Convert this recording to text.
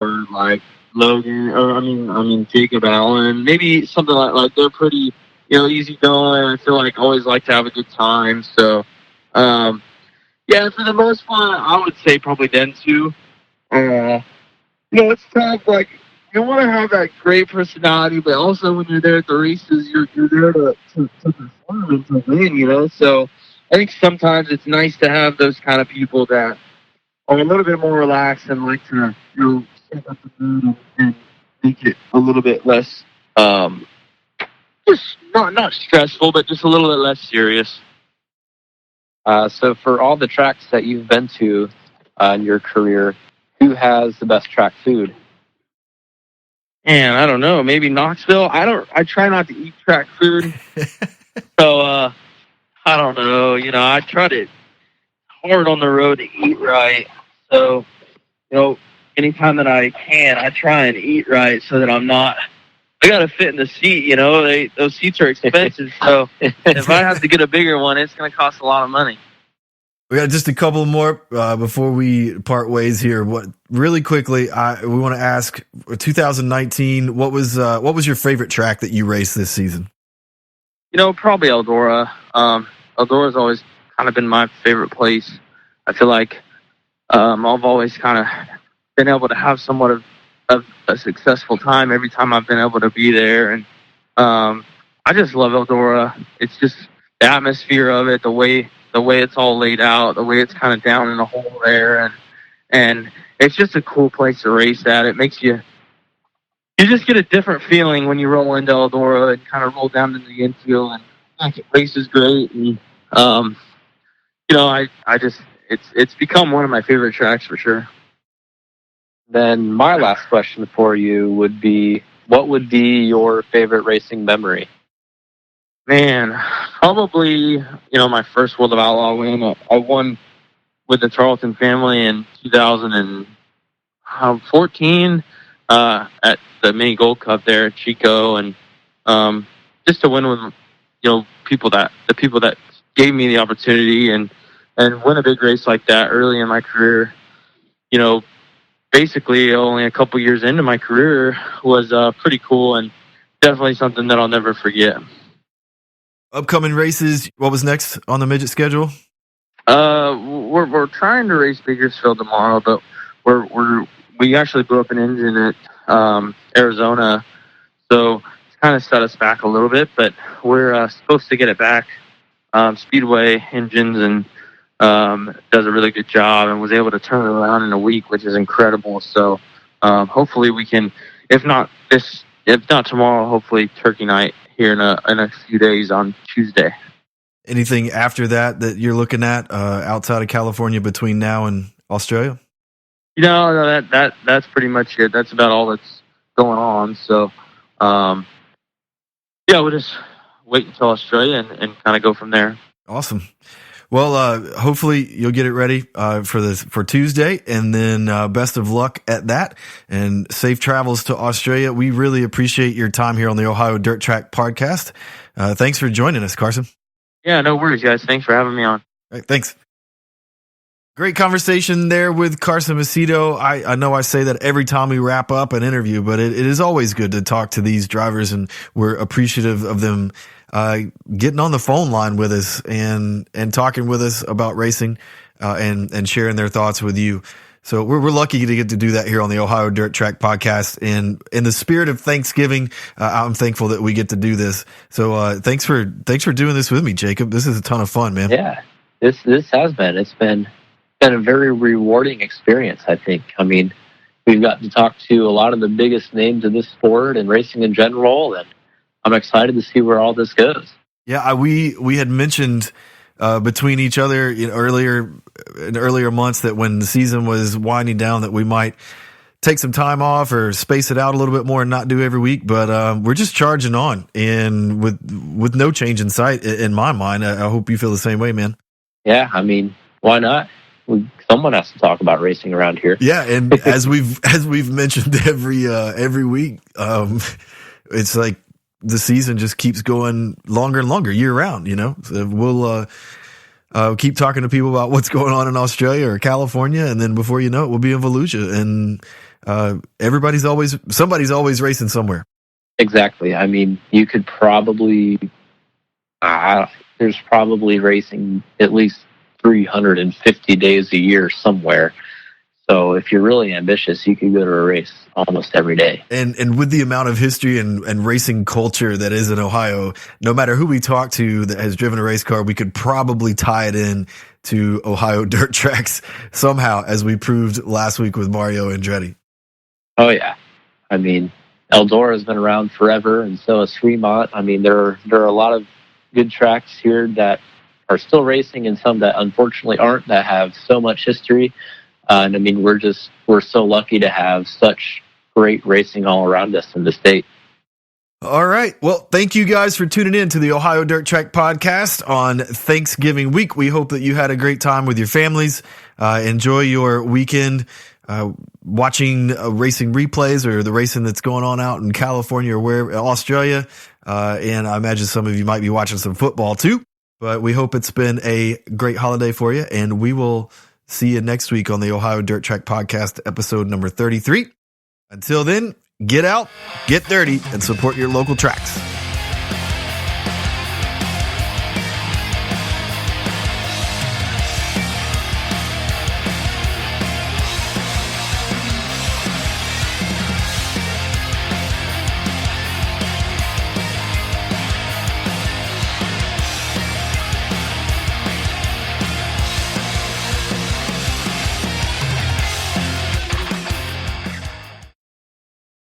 or like Logan, or I mean Jacob Allen, maybe something like they're pretty, easy going. I feel like always like to have a good time. So, yeah, for the most part, I would say probably them two. It's tough. Like you want to have that great personality, but also when you're there at the races, you're there to perform and to win. So I think sometimes it's nice to have those kind of people that are a little bit more relaxed and like to shake up the mood and make it a little bit less, just not stressful, but just a little bit less serious. So for all the tracks that you've been to in your career, who has the best track food? Man, I don't know. Maybe Knoxville. I try not to eat track food, so I don't know. I try to hard on the road to eat right. So, anytime that I can, I try and eat right so that I'm not. I gotta fit in the seat. Those seats are expensive. So if I have to get a bigger one, it's gonna cost a lot of money. We got just a couple more before we part ways here. Really quickly, we want to ask 2019. What was your favorite track that you raced this season? Probably Eldora. Eldora's always kind of been my favorite place. I feel like I've always kind of been able to have somewhat of a successful time every time I've been able to be there, and I just love Eldora. It's just the atmosphere of it, the way it's all laid out, the way it's kind of down in a hole there, and it's just a cool place to race at. It makes you just get a different feeling when you roll into Eldora and kind of roll down into the infield, and the race is great, and it's become one of my favorite tracks for sure. Then my last question for you would be, what would be your favorite racing memory? Man, probably, my first World of Outlaw win. I won with the Tarleton family in 2014 at the Mini Gold Cup there at Chico, and just to win with, the people that gave me the opportunity and win a big race like that early in my career, basically only a couple years into my career was pretty cool and definitely something that I'll never forget. Upcoming races, what was next on the midget schedule? We're trying to race Bakersfield tomorrow, but we actually blew up an engine at Arizona, so it's kind of set us back a little bit, but we're supposed to get it back. Speedway Engines and does a really good job and was able to turn it around in a week, which is incredible. So hopefully we can, if not tomorrow, hopefully Turkey Night here in a few days on Tuesday. Anything after that you're looking at outside of California between now and Australia? No, that's pretty much it. That's about all that's going on. So yeah, we'll just wait until Australia and kind of go from there. Awesome. Well, hopefully you'll get it ready for Tuesday, and then best of luck at that, and safe travels to Australia. We really appreciate your time here on the Ohio Dirt Track Podcast. Thanks for joining us, Carson. Yeah, no worries, guys. Thanks for having me on. All right, thanks. Great conversation there with Carson Macedo. I know I say that every time we wrap up an interview, but it is always good to talk to these drivers, and we're appreciative of them getting on the phone line with us and talking with us about racing and sharing their thoughts with you. So we're lucky to get to do that here on the Ohio Dirt Track Podcast. And in the spirit of Thanksgiving, I'm thankful that we get to do this. So thanks for doing this with me, Jacob. This is a ton of fun, man. Yeah, this has been. It's been a very rewarding experience, I think. I mean, we've gotten to talk to a lot of the biggest names in this sport and racing in general, and I'm excited to see where all this goes. Yeah, we had mentioned between each other in earlier months that when the season was winding down that we might take some time off or space it out a little bit more and not do every week. But we're just charging on, and with no change in sight in my mind. I hope you feel the same way, man. Yeah, I mean, why not? Someone has to talk about racing around here. Yeah, and as we've mentioned every week, it's like the season just keeps going longer and longer year round. So we'll keep talking to people about what's going on in Australia or California, and then before you know it, we'll be in Volusia, and somebody's always racing somewhere. Exactly. I mean, you could probably, there's probably racing at least 350 days a year somewhere. So if you're really ambitious, you could go to a race almost every day. And with the amount of history and racing culture that is in Ohio, no matter who we talk to that has driven a race car, we could probably tie it in to Ohio dirt tracks somehow, as we proved last week with Mario Andretti. Oh, yeah. I mean, Eldora has been around forever, and so has Fremont. I mean, there are a lot of good tracks here that are still racing and some that unfortunately aren't, that have so much history. And I mean, we're so lucky to have such great racing all around us in the state. All right. Well, thank you guys for tuning in to the Ohio Dirt Track Podcast on Thanksgiving week. We hope that you had a great time with your families. Enjoy your weekend watching racing replays or the racing that's going on out in California or where Australia. And I imagine some of you might be watching some football too. But we hope it's been a great holiday for you, and we will see you next week on the Ohio Dirt Track Podcast, episode number 33. Until then, get out, get dirty, and support your local tracks.